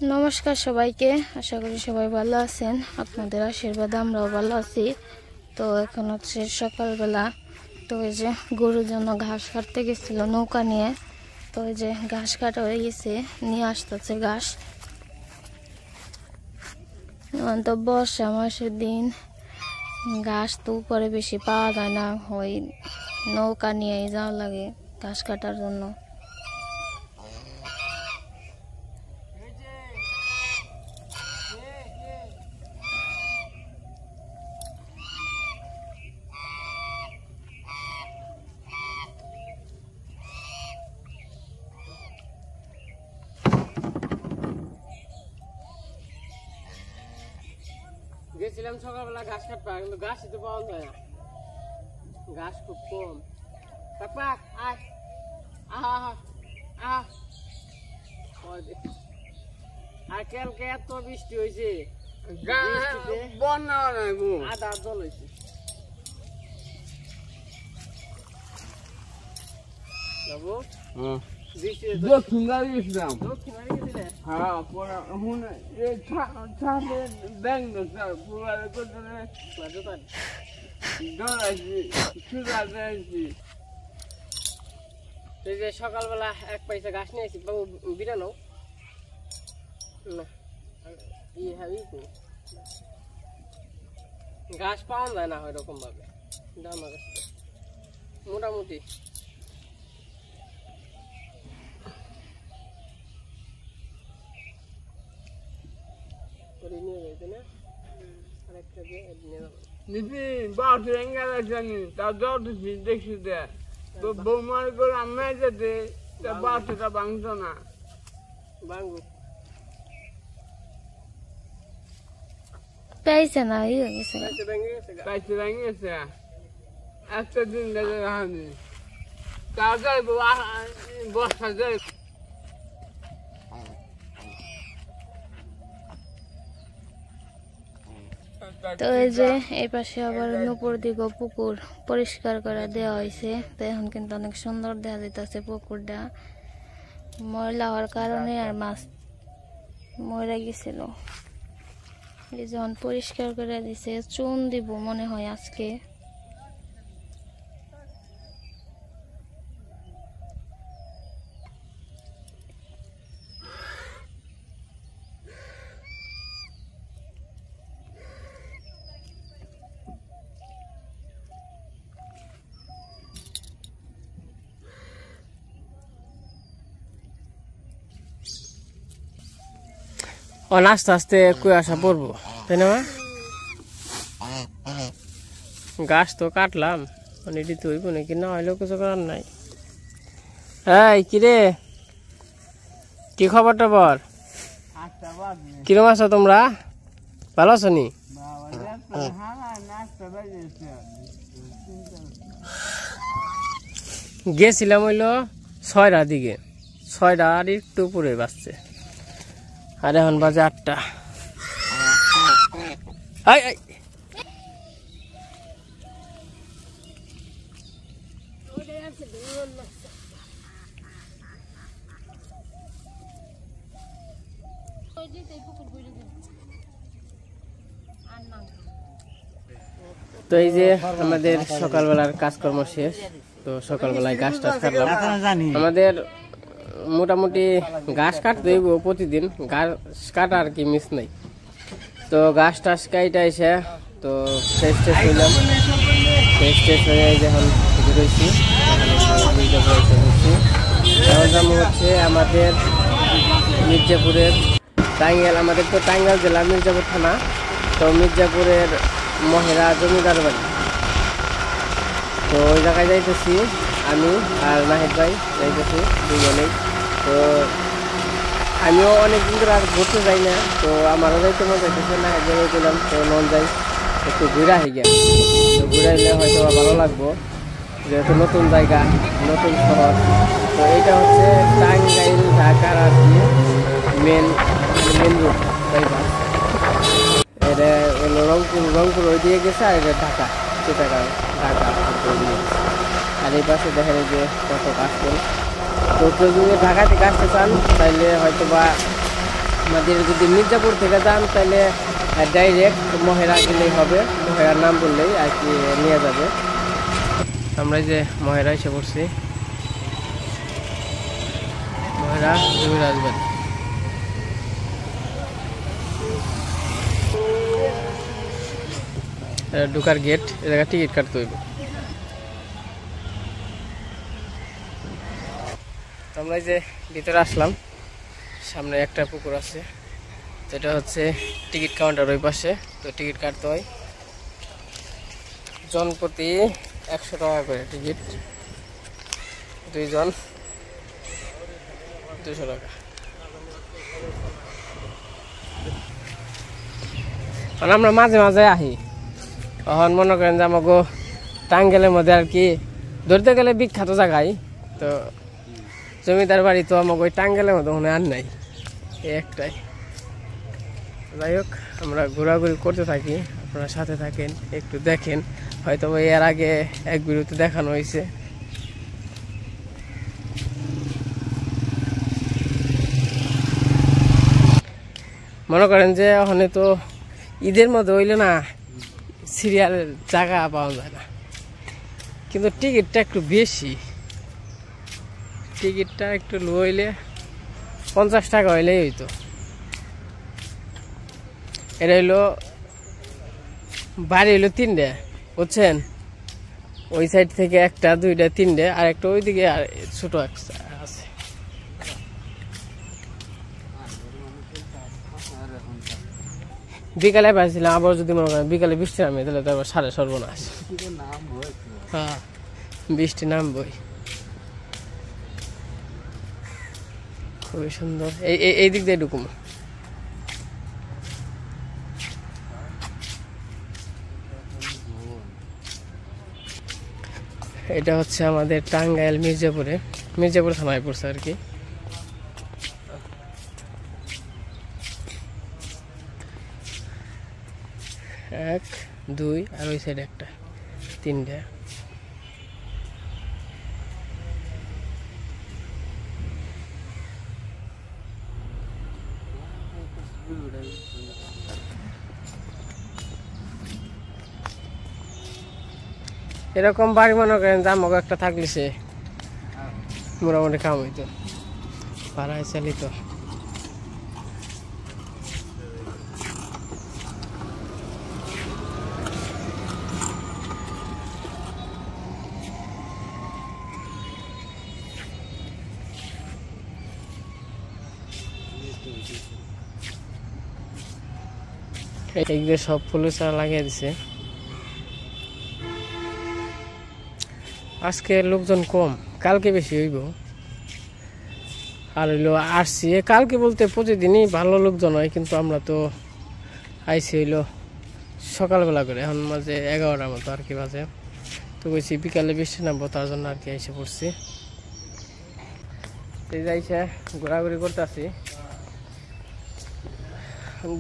নমস্কার সবাইকে, আশা করি সবাই ভালো আছেন। আপনাদের আশীর্বাদে আমরাও ভালো আছি। তো এখন হচ্ছে সকালবেলা। তো এই যে গরুর জন্য ঘাস কাটতে গেছিল নৌকা নিয়ে। তো এই যে ঘাস কাটা হয়ে গেছে, নিয়ে আসতেছে ঘাস। তো বর্ষা মাসের দিন ঘাস তো উপরে বেশি পাওয়া যায় না, ওই নৌকা নিয়ে যাওয়া লাগে ঘাস কাটার জন্য। গেছিলাম সকালবেলা ঘাস কাটবা, কিন্তু ঘাসই তো পাওয়া যায় না, ঘাস খুব কম। কাকা আয়, আহা আহা, আর কালকে এত বৃষ্টি হয়েছে, বন্যা আধা জল হয়েছে। বাবু দক্ষিণ বাড়ি গেছিলাম। দক্ষিণ বাড়ি গেছিলে? হ্যাঁ, ব্যাংক সকালবেলা এক পয়সা ঘাস নিয়েছি বাবু, বিরানো না ঘাস পাওয়া যায় না ওইরকম ভাবে, আমার কাছে মোটামুটি নিয়ে গেছে না। আরেকটা দিয়ে নিয়ে যাবো বাউটি জানি তা দৌড়ছি দেখছি তো বৌমার করে আমরা যেতে বাউটিটা ভাঙতো না। বাঙ্গু পাইছে না, ই হয়ে গেছে। পাইছে ভেঙে গেছে একটা দিন দেখে হানি তাড়াতাড়ি বর্ষা যায়। তো এই যে এই পাশে আবার উপর দিকে পুকুর পরিষ্কার করে দেওয়া হয়েছে। তো এখন কিন্তু অনেক সুন্দর দেখা যাইতেছে পুকুরটা। ময়লা হওয়ার কারণে আর মাছ মরে গেছিল। এই যখন পরিষ্কার করে দিছে, চুন দিব মনে হয় আজকে। আস্তে আস্তে কুয়াশা পড়বো, তাই না? গাছ তো কাটলাম, মানে এটি তো হইব নাকি না হইলেও কিছু করার নাই। এই কিরে, কি খবরটা বল? কিরম আছো তোমরা? ভালো আছো নি? গেছিলাম হইলো 6টার দিকে, 6টা আর একটু উপরে বাজছে, আর এখন বাজে 8টা। তো এই যে আমাদের সকালবেলার কাজকর্ম শেষ। তো সকালবেলায় গাছ টাছ কাটলাম। আমাদের মোটামুটি ঘাস কাটতে হইব প্রতিদিন, ঘাস কাটা আর কি মিস নাই। তো ঘাস টাস কাইটা এসে তো ফ্রেশ ট্রেশ হইলাম, ফ্রেশ ট্রেশ হয়ে যখন বেরোইছি এখন যাবো হচ্ছে আমাদের মির্জাপুরের টাঙ্গাইল। আমাদের তো টাঙ্গাইল জেলা মির্জাপুর থানা। তো মির্জাপুরের মহেরা জমিদার বাড়ি, তো ওই জায়গায় যাইতেছি আমি আর নাহিদ ভাই যাইতেছি দুজনেই। তো আমিও অনেকদিন ধরে আর ঘুরতে যাই না, তো আমারও যাইতে মন যাইতেছে। নাহিদ ভাই গেলাম, তো মন যাই একটু ঘুরা হয়ে গেল। তো ঘুরাইলে হয়তো ভালো লাগবো, যেহেতু নতুন জায়গা, নতুন শহর। তো এইটা হচ্ছে টাঙ্গাইল ঢাকার আর কি মেন রুট। এটা হলো রংপুর ওই দিয়ে গেছে, আর এটা ঢাকা, চিটাগাং ঢাকা। আর এই পাশে দেখেন যে কত কাজ করে। তো কেউ যদি ঢাকা থেকে আসতে চান তাহলে হয়তো বা আমাদের যদি মির্জাপুর থেকে যান তাহলে ডাইরেক্ট মহেরা গেলেই হবে, মহেরার নাম বললেই আর কি নিয়ে যাবে। আমরা যে মহেরা এসে পড়ছি, মহেরা জমি রাজবাড়ি। ঢুকার গেট, এ জায়গায় টিকিট কাটতে হইব। আমরা যে ভিতরে আসলাম, সামনে একটা পুকুর আছে, যেটা হচ্ছে টিকিট কাউন্টার ওই পাশে। তো টিকিট কাটতে হয় জনপ্রতি 100 টাকা করে টিকিট, 2 জন 200 টাকা। মানে আমরা মাঝে মাঝে আহি, তখন মনে করেন যে আমাকে টাঙ্গেলের মধ্যে আর কি ধরতে গেলে বিখ্যাত জায়গায়, তো জমিদার বাড়ি তো আমাকে ওই টাঙ্গেলের মধ্যে মনে আর নাই, এই একটাই। যাই হোক, আমরা ঘোরাঘুরি করতে থাকি, আপনারা সাথে থাকেন, একটু দেখেন। হয়তো এর আগে এক ভিডিওতে দেখানো হয়েছে। মনে করেন যে ওখানে তো ঈদের মধ্যে হইলে না সিরিয়াল জায়গা পাওয়া যায় না, কিন্তু টিকিটটা একটু বেশি। টিকিটটা একটু লো হইলে 50 টাকা হইলেই হইতো। এটা হইলো বাড়ি হইলো 3টে, বুঝছেন? ওই সাইড থেকে 1টা 2টা 3টে, আর একটা ওইদিকে আর ছোট আছে। বিকালে পাইছিলাম, আবার যদি মনে করেন বিকালে বৃষ্টি নামে তাহলে তো আবার সাড়ে সর্বনাশ। হ্যাঁ, বৃষ্টি নামবই। খুবই সুন্দর। এই দিক দিয়ে ঢুকুম। এটা হচ্ছে আমাদের টাঙ্গাইল মির্জাপুর থানায় পড়ছে আর কি। 1 2 আর ওই সাইড একটা 3টে। এরকম বাড়ি মনে করেন যে আমাকে একটা থাকলে সে মোটামুটি কাম হইতো, ভাড়ায় চালিত। এইদিকে সব ফুলের চারা লাগিয়ে দিছে। আজকে লোকজন কম, কালকে বেশি হইব। আর হইলো আসছি কালকে বলতে প্রতিদিনই ভালো লোকজন হয়, কিন্তু আমরা তো আইসি হইলো সকালবেলা করে, এখন মাঝে 11টার মতো আর কি বাজে। তো কইছি বিকালে বৃষ্টি নামবো, তার জন্য আর কি এসে পড়ছি। এই যাইছে ঘোরাঘুরি করতে আসি।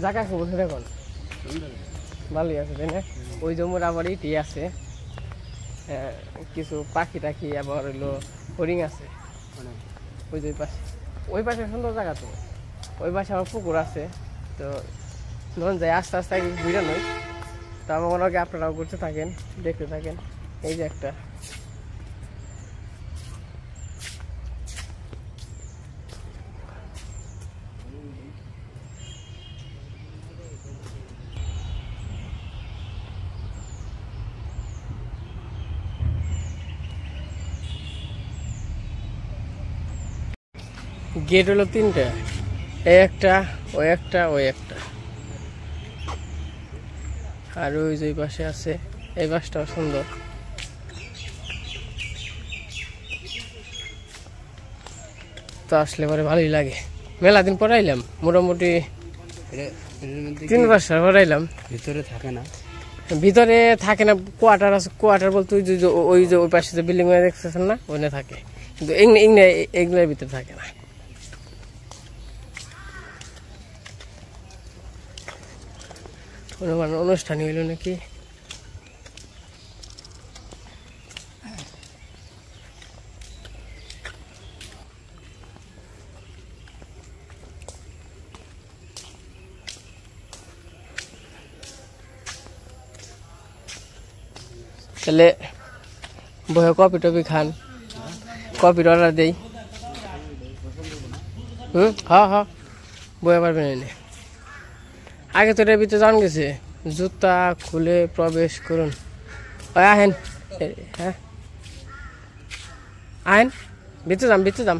জায়গা কি বলছে দেখুন, ভালোই আছে তাই না? ওই জমির আবার ইটি আছে, কিছু পাখি টাখি, আবার হইলো হরিণ আছে ওই যে ওই পাশে সুন্দর জায়গা। তো ওই পাশে আমার পুকুর আছে, তো ধরুন যাই আস্তে আস্তে আগে ঘুরে নই। তো আমার মনে হয় আপনারাও ঘুরতে থাকেন, দেখতে থাকেন। এই যে একটা গেট হলো 3টে, এই একটা, ওই একটা, ওই একটা, আর ওই যে পাশে আছে। এই পাশটাও সুন্দর। তো আসলে পরে ভালোই লাগে। মেলা দিন পরে আইলাম, মোটামুটি 3 বছর পরে আইলাম। ভিতরে থাকে না, ভিতরে থাকে না, কোয়ার্টার আছে। কোয়ার্টার বলতে ওই যে ওই পাশে যে বিল্ডিং দেখতেছেন না, ওখানে থাকে, কিন্তু এগুলোর ভিতরে থাকে না। অনুষ্ঠান হইল নাকি? তাহলে বহে কপি টপি খান, কপির অর্ডার দেই। হ্যাঁ হ্যাঁ বয়ে পারবেন এনে। আগে তো এর ভিতরে জান গেছে, জুতা খুলে প্রবেশ করুন। আহেন, হ্যাঁ আহেন, ভিতরে যাম।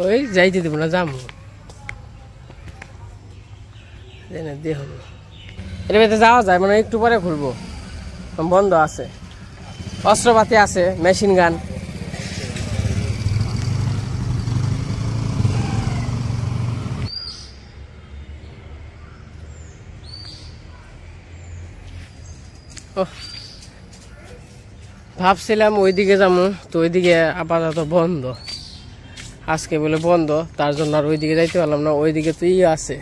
ওই যাইতে দেবো না, যাম দেহ এর ভিতরে যাওয়া যায়, মানে একটু পরে খুলবো, বন্ধ আছে। অস্ত্রপাতি আছে, মেশিন গান। ভাবছিলাম ওইদিকে যাবো, তো ওইদিকে আপাতত বন্ধ, আজকে বলে বন্ধ, তার জন্য আর ওইদিকে যাইতে পারলাম না। ওইদিকে তো আছে,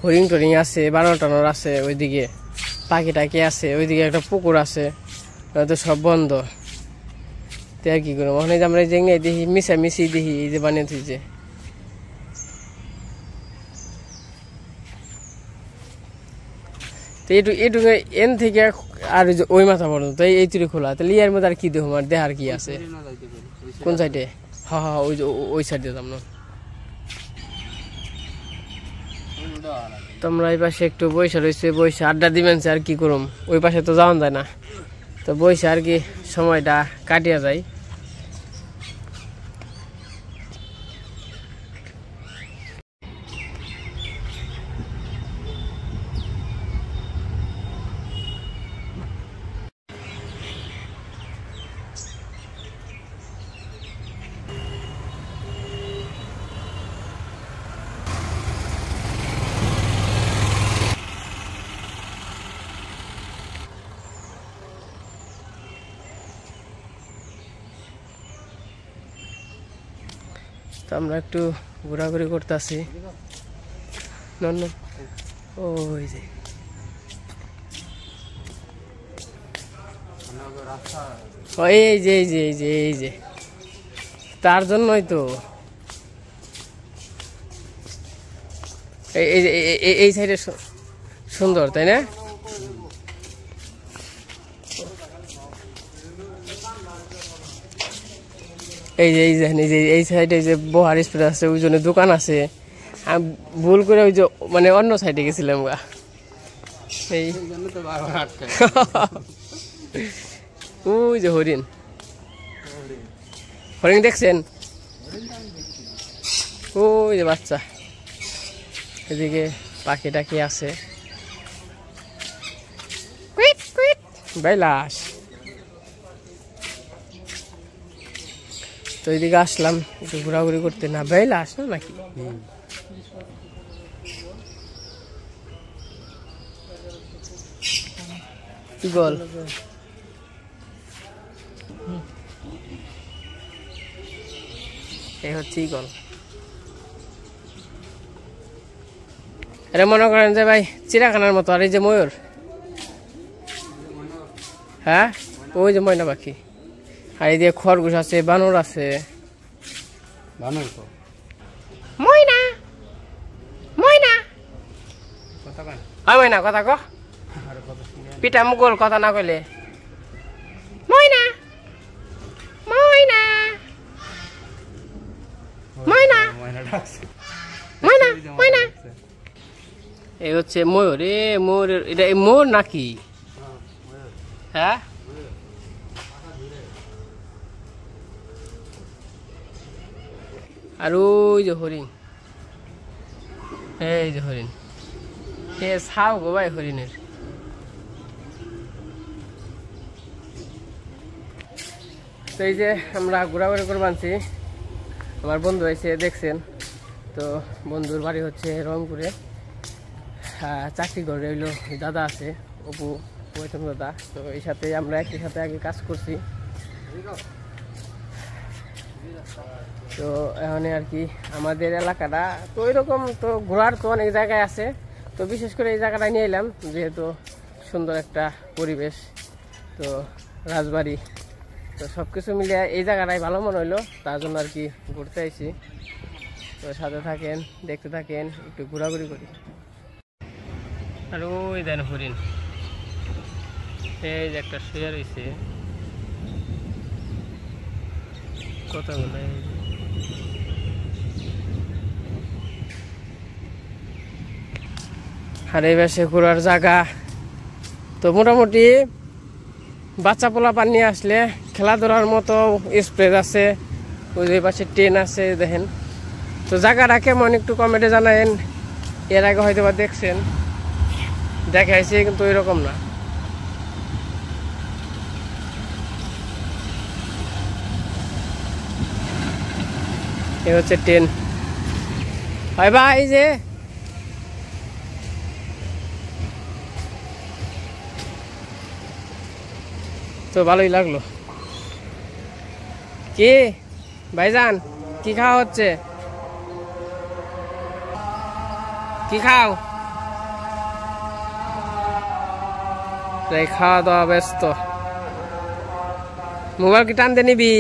হরিং টরিং আছে, বানর টানর আছে, ওইদিকে পাখি টাকি আছে, ওইদিকে একটা পুকুর আছে, তো সব বন্ধ। তো আর কি করবো, ওখানে আমরা জেঙে দেখি, মিশি দেখি, এই যে বানিয়ে থুইছে। তো এইটুকু এন থেকে আর ওই মাথা পড়তো, তো এই তুই খোলা, তাহলে ইয়ার মধ্যে আর কি দেখো, আর দেখার কি আছে? কোন সাইডে? হ্যাঁ ওই সাইডে যাম না। তোমরা এই পাশে একটু বৈশা রয়েছে, বৈশা আড্ডা দিবেন, আর কি করুম, ওই পাশে তো যাওয়া যায় না, তো বৈশা আর কি সময়টা কাটিয়া যায়। তো আমরা একটু ঘোরাঘুরি করতেছি, ওই যে এই যে তার জন্যই তো এই সাইডে সুন্দর, তাই না? এই যে এই সাইডে যে বহার স্প্রে আছে, ওই জন্য দোকান আছে। আমি ভুল করে ওই যে মানে অন্য সাইডে গেছিলাম গা, এই ওই যে হরিণ দেখছেন, ওই যে বাচ্চা, এদিকে পাখি টাকি আছে, বাইলাস। তো এইদিকে আসলাম একটু ঘোরাঘুরি করতে, না বেলা আসলো নাকি? ইগল এই হচ্ছে ইগল। আরে মনে করেন যে ভাই চিড়িয়াখানার মতো, আর এই যে ময়ূর, হ্যাঁ ওই যে ময়না পাখি, আর এই যে খরগোশ আছে, বানর আছে, ময়না কথা ক পিঠা মুগল কথা না কইলে, ময়না এই হচ্ছে ময়ূর। ময়ূরের এটা ময়ূর নাকি? হ্যাঁ আর ওই যে হরিণ, এই যে হরিণ, এ ছাও গো ভাই হরিণের। তো এই যে আমরা ঘোরাঘুরি করে বানছি, আমার বন্ধু এসে দেখছেন। তো বন্ধুর বাড়ি হচ্ছে রংপুরে, চাকরি করে রইল, দাদা আছে অপু প্রথম দাদা। তো এই সাথে আমরা একই সাথে আগে কাজ করছি। তো এখন আর কি আমাদের এলাকাটা তো ওইরকম, তো ঘোরার তো অনেক জায়গায় আছে, তো বিশেষ করে এই জায়গাটা নিয়ে এলাম যেহেতু সুন্দর একটা পরিবেশ, তো রাজবাড়ি, তো সব কিছু মিলিয়ে এই জায়গাটাই ভালো মনে হইলো, তার জন্য আর কি ঘুরতে আইছি। তো সাথে থাকেন, দেখতে থাকেন, একটু ঘোরাঘুরি করি। আর ওই দেন হরিণ, এই যে একটা শুয়ে রয়েছে কতগুলো আর এই পাশে ঘোরার জায়গা তো মোটামুটি বাচ্চা পোলা পানি আসলে খেলাধুলার মতো স্পেস আছে ওই যে পাশে ট্রেন আছে দেখেন তো জায়গাটা কেমন একটু কমেন্টে জানায়েন এর আগে হয়তো বা দেখছেন দেখাইছে কিন্তু এরকম না এই হচ্ছে ট্রেন হয় বা এই যে তো ভালোই লাগলো কি ভাইজান কি খাওয়া হচ্ছে কি খাও খাওয়া দাওয়া ব্যস্ত মোবাইল কি টানতে নিবি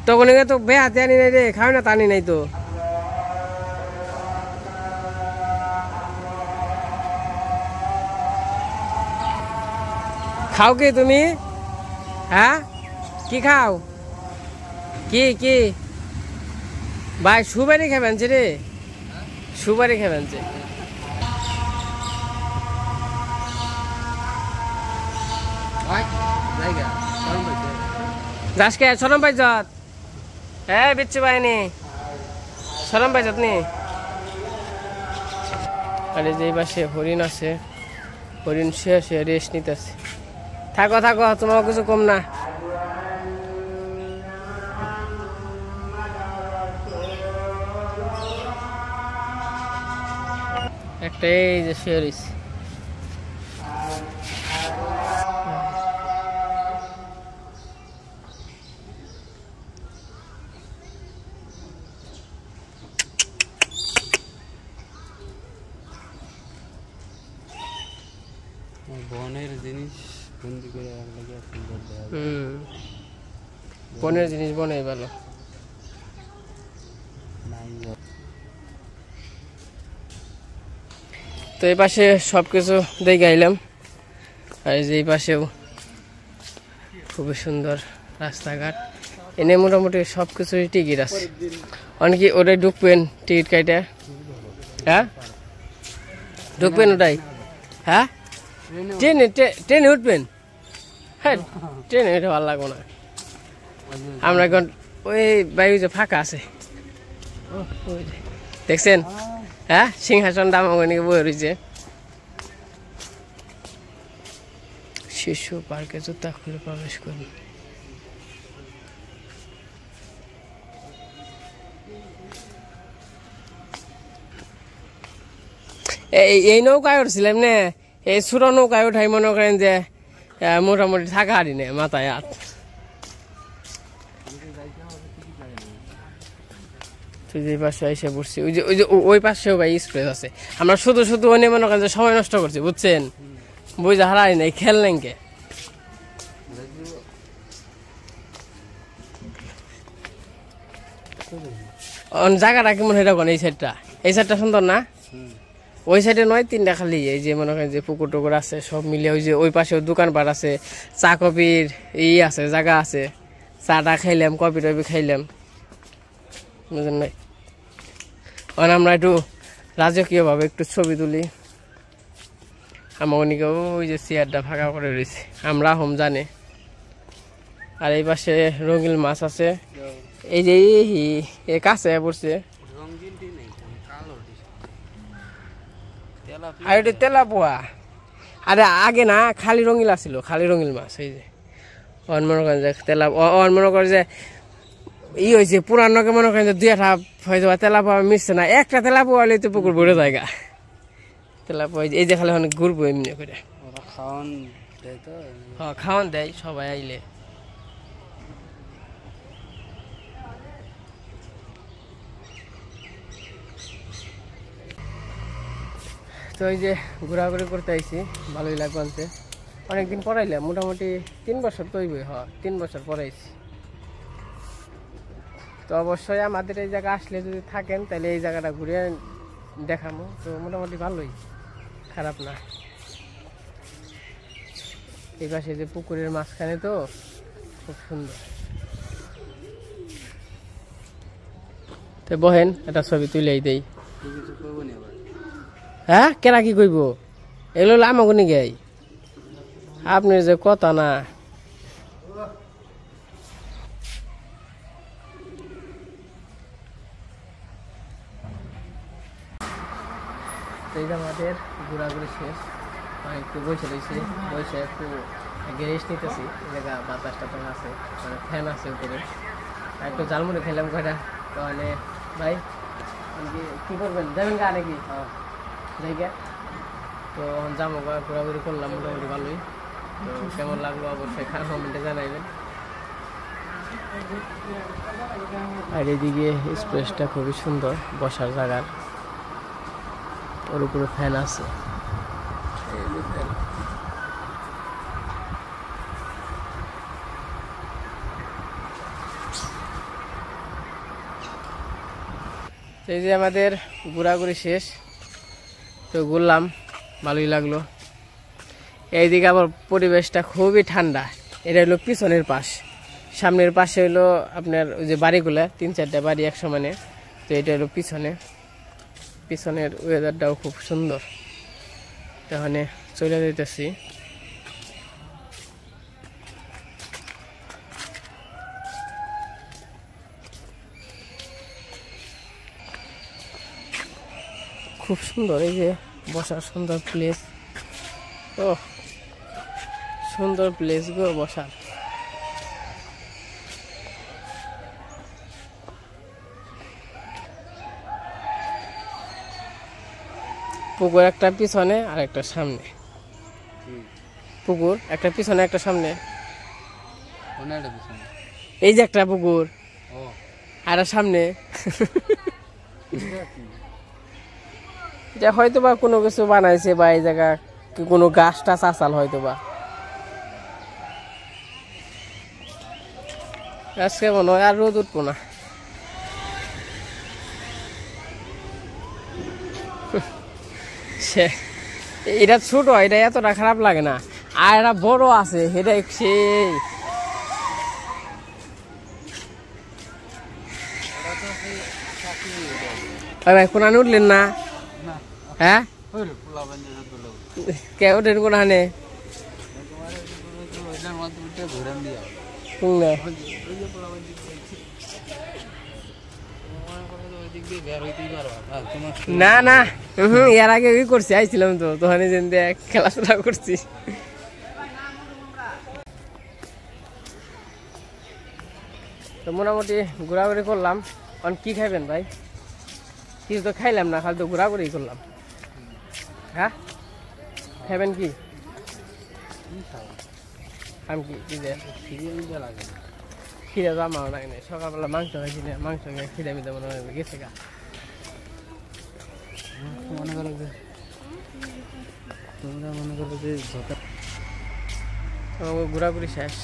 তখন তো বে হাতে আনি নাই রে খাও না টানি নাই তো খাও কি তুমি হ্যাঁ কি খাও কি কি ভাই সুপারি খাবেন রে সুপারি খাবেন যাসকে সরম পাইছত হ্যাঁ বিচ্ছু পাইনি সরম পাইছত নি আরে যে পাশে হরিণ আছে হরিণ শুয়ে শুয়ে রেস্ট নিতেছে থাকো থাকো তোমার কিছু কম না একটা এই যে শুয়ে রয়েছে বনের জিনিস বন্দি করে লাগে সুন্দর দেওয়া বনের জিনিস বনেই ভালো তো এই পাশে সবকিছু দেখে আইলাম আর এই পাশেও খুবই সুন্দর রাস্তাঘাট এনে মোটামুটি সবকিছুই টিকিট আছে অনেকে ওটাই ঢুকবেন টিকিট কাইটা হ্যাঁ ঢুকবেন ওটাই হ্যাঁ ট্রেনে ট্রেনে উঠবেন হ্যাঁ ট্রেনে উঠে ভালো লাগবো না আমরা এখন ওই বাইরে যে ফাঁকা আছে দেখছেন হ্যাঁ সিংহাসন দামাগনিকে বয়ে রয়েছে শিশু পার্কে জুতা খুলে প্রবেশ করুন এই নৌকায় উঠছিলাম না এই ছোট নৌকায় উঠাই মনে করেন যে মোটামুটি থাকা হারি না মাথায় হাত যে পাশে এসে পড়ছি ওই যে ওই পাশেও ভাই স্প্রেস আছে আমরা শুধু শুধু অনেক মনে করেন যে সময় নষ্ট করছি বুঝছেন বুঝে হারাই নাই খেললেন কে জায়গাটা কেমন এটা কোন এই সাইডটা সুন্দর না ওই সাইডে নয় তিনটা খালি এই যে মনে করেন যে পুকুর টুকুর আছে সব মিলে ওই যে ওই পাশেও দোকানপাট আছে চা কফির আছে জায়গা আছে চাটা খাইলাম কফি টফি খাইলাম বুঝলেন নাই আমরা একটু রাজকীয়ভাবে একটু ছবি তুলি আমার অনেকে ওই যে চেয়ারটা ফাঁকা করে রয়েছে আমরা হোম জানে আর এই পাশে রঙিন মাছ আছে এই যে এই কাছে পড়ছে আর এটা তেলা পোয়া আরে আগে না খালি রঙিল আছিল খালি রঙিল মাছ এই যে অন মনে করেন যে তেলা অন মনে করে যে হয়েছে পুরানোকে মনে করেন যে দুই একটা হয়ে যাওয়া তেলা পাওয়া মিশছে না একটা তেলা পোয়া হলে তো পুকুর ভরে জায়গা তেলা পোয়া এই যে খালি অনেক ঘুরবো এমনি করে খাওয়ান দেয় তো হ্যাঁ খাওয়ান দেয় সবাই আইলে তো এই যে ঘোরাঘুরি করতে আইছি ভালোই লাগবে অনেকদিন পড়াইলাম মোটামুটি 3 বছর তো হইবে হ্যাঁ 3 বছর পড়াইছি তো অবশ্যই আমাদের এই জায়গা আসলে যদি থাকেন তাহলে এই জায়গাটা ঘুরে দেখাবো তো মোটামুটি ভালোই খারাপ না এই পাশে যে পুকুরের মাঝখানে তো খুব সুন্দর। তো বহেন একটা ছবি তুলেই দেই। হ্যাঁ কেনা কি কইব এগুলো আমাকে নিয়ে গাই আপনার যে কথা না। এই যে আমাদের ঘোরাঘুরি শেষ, একটু বসে রয়েছি, বসে একটু রেস্ট নিতেছি। জায়গা বাতাসটা তো আছে, মানে ফ্যান আছে উপরে। একটু জালমুড়ি খেলাম কয়টা। তো মানে ভাই কি করবেন, যাবেন গা নাকি? জায়গা তো যাবো, ঘোরাঘুরি করলাম মোটামুটি ভালোই। তো কেমন লাগলো অবশ্যই কমেন্টে জানাইবেন। আর এদিকে স্পেসটা খুবই সুন্দর, বসার জায়গার, ওর উপরে ফ্যান আছে। এই যে আমাদের ঘোরাঘুরি শেষ, তো ঘুরলাম, ভালোই লাগলো। এইদিকে আবার পরিবেশটা খুবই ঠান্ডা। এটা হলো পিছনের পাশ, সামনের পাশে হলো আপনার ওই যে বাড়িগুলা, 3-4টা বাড়ি এক সমানে। তো এটা হলো পিছনের ওয়েদারটাও খুব সুন্দর। তাহলে চলে যেতেছি। খুব সুন্দর, এই যে বসার সুন্দর প্লেস। ও সুন্দর প্লেস গো বসার। পুকুর একটা পিছনে আর একটা সামনে। পুকুর একটা পিছনে একটা সামনে। এই যে একটা পুকুর আর সামনে। এটা হয়তো বা কোনো কিছু বানাইছে, বা এই জায়গা কোনো গাছ টাছ আসাল হয়তো বা। আজকে মনে হয় আর রোদ উঠবো না। এটা ছোট, এটা এতটা খারাপ লাগে না। আর এটা বড় আছে, এটা সেই ভাই কোরআন উঠলেন না? হ্যাঁ কে ওঠেন কোরআনে? না না এর আগে ওই করছি, আইছিলাম তো তখন খেলাধুলা করছি। তো মোটামুটি ঘোরাঘুরি করলাম। এখন কি খাইবেন ভাই? কিছু তো খাইলাম না, খালি তো ঘোরাঘুরি করলাম। হ্যাঁ খাইবেন কি? আমি কি খিদে তো আমার লাগে না। সকালবেলা মাংস খাইছি না, মাংস খেয়ে খিদে মিদে মনে হয় গেছে গা। মনে করো যে তোমরা মনে করো যে ঘোরাঘুরি শেষ,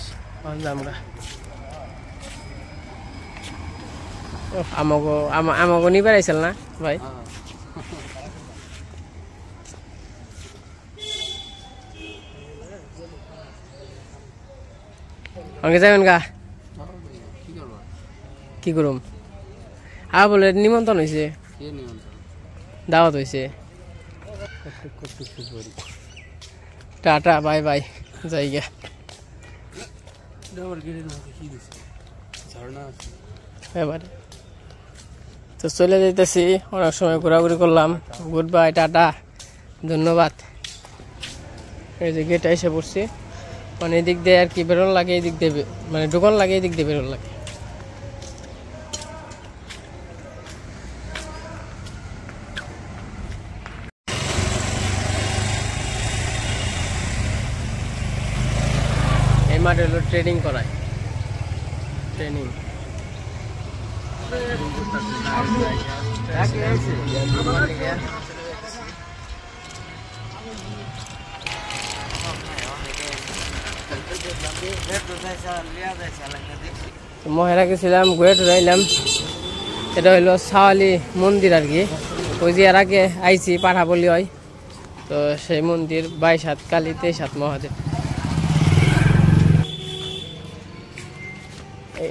আমরা আমাকে নিবার আইসাল না ভাই? আমাকে যাবেন গা? কি করুম? বলে নিমন্ত্রণ হয়েছে, দাওয়াত হয়েছে। টাটা বাই বাই, জায়গা এবারে তো চলে যেতেছি। অনেক সময় ঘোরাঘুরি করলাম। গুড বাই, টাটা, ধন্যবাদ। এই যে গেটে এসে পড়ছি, মানে এদিক দিয়ে আর কি বেরোন লাগে, এদিক দিয়ে মানে ঢুকন লাগে, এদিক দিয়ে বেরোন লাগে। এই মাঠে হলো ট্রেনিং করায়, ট্রেনিং। মহেরা গেছিলাম, ঘুরে টুরাইলাম। এটা হইলো সাওয়ালি মন্দির আর কি। ওই যে এর আগে আইছি পাঠাবলি হয়, তো সেই মন্দির 22 হাত কালী, 23 হাত মহাদেব।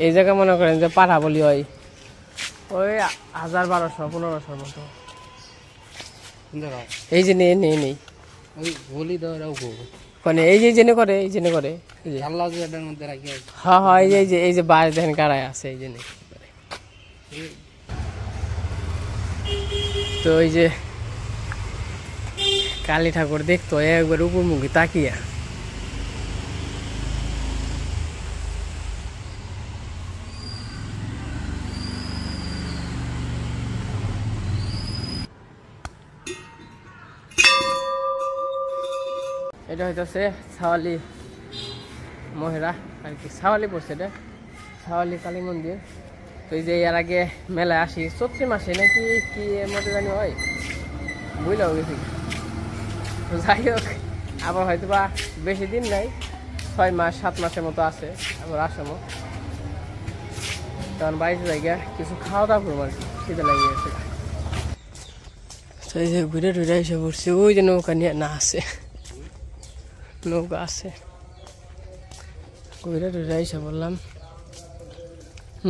এই জায়গা মনে করেন যে পাঠা বলি হয় ওই 1000-1200-1500 মতো। এই যে নেই নেই নেই ওই বলি দাও রাখো মানে এই যে জেনে করে এই জেনে করে এই যে আল্লাহ এটার মধ্যে রাখি হ্যাঁ হ্যাঁ এই যে বাস দেখেন কারায় আছে এই জন্য। তো এই যে কালী ঠাকুর দেখতো একবার উপমুখী তাকিয়া। এটা হইতেছে সাওয়ালি মহেরা আর কি, সাওয়ালি পড়ছে এটা, সাওয়ালি কালী মন্দির। তো এই যে এর আগে মেলায় আসি চৈত্র মাসে নাকি কি এর মধ্যে জানি হয় বুঝলেও গেছি। তো যাই হোক আবার হয়তো বা বেশি দিন নাই, 6 মাস 7 মাসের মতো আছে আবার আসামো। তখন বাড়িতে জায়গা কিছু খাওয়া দাওয়া করবো আর কি, খিদে লাগিয়ে গেছে। তো এই যে ঘুরে টুরে এসে পড়ছে, ওই যে নৌকা নিয়ে না আছে, নৌকা আছে, ঘুরে টুরে এসে বললাম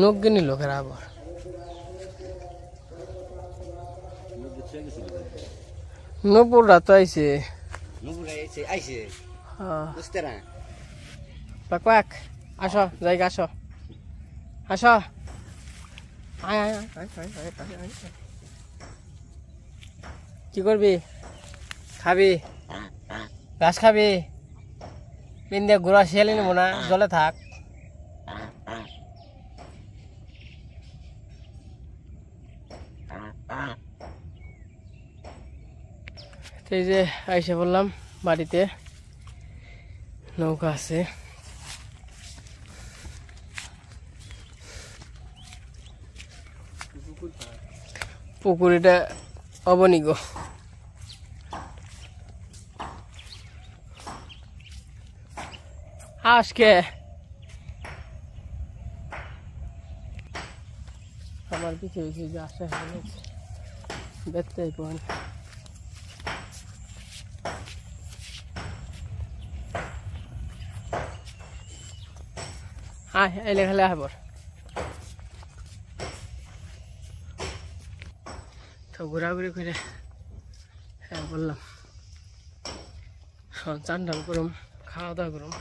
নৌকা নিল লোকেরা আবার। নপুররা তো আইছে, পাক আসো জায়গা আসো আসো আয় আয় কি করবি, খাবি ঘাস খাবি, পিন্দে ঘোরা শিয়ালি নেবো না, জলে থাক। এই যে আইসে বললাম বাড়িতে, নৌকা আছে, পুকুরিটা অবনিগ। আজকে আমার কিছু হয়েছে যে আসা দেখতে পান। হ্যাঁ এলে খালে আবার তো ঘোরাঘুরি করে হ্যাঁ বললাম চান টান করুম, খাওয়া দাওয়া করুম।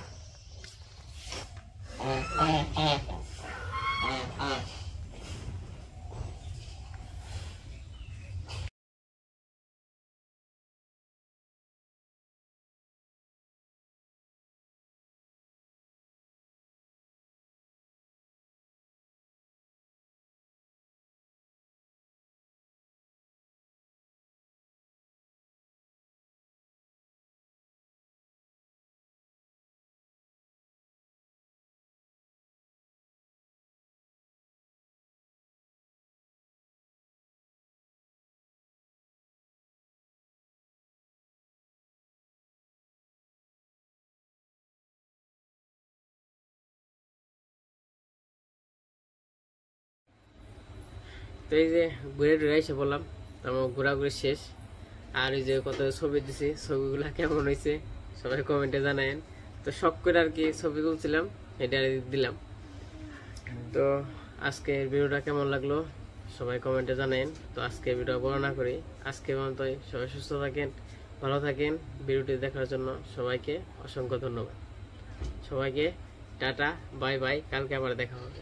তো এই যে ঘুরে টুরে এসে বললাম আমার ঘোরাঘুরি শেষ। আর এই যে কত ছবি দিছি, ছবিগুলা কেমন হয়েছে সবাই কমেন্টে জানায়েন। তো শখ করে আর কি ছবি তুলছিলাম, এটা দিলাম। তো আজকের ভিডিওটা কেমন লাগলো সবাই কমেন্টে জানায়েন। তো আজকে ভিডিও বড় না করি, আজকে মতোই সবাই সুস্থ থাকেন, ভালো থাকেন। ভিডিওটি দেখার জন্য সবাইকে অসংখ্য ধন্যবাদ। সবাইকে টাটা বাই বাই, কালকে আবার দেখা হবে।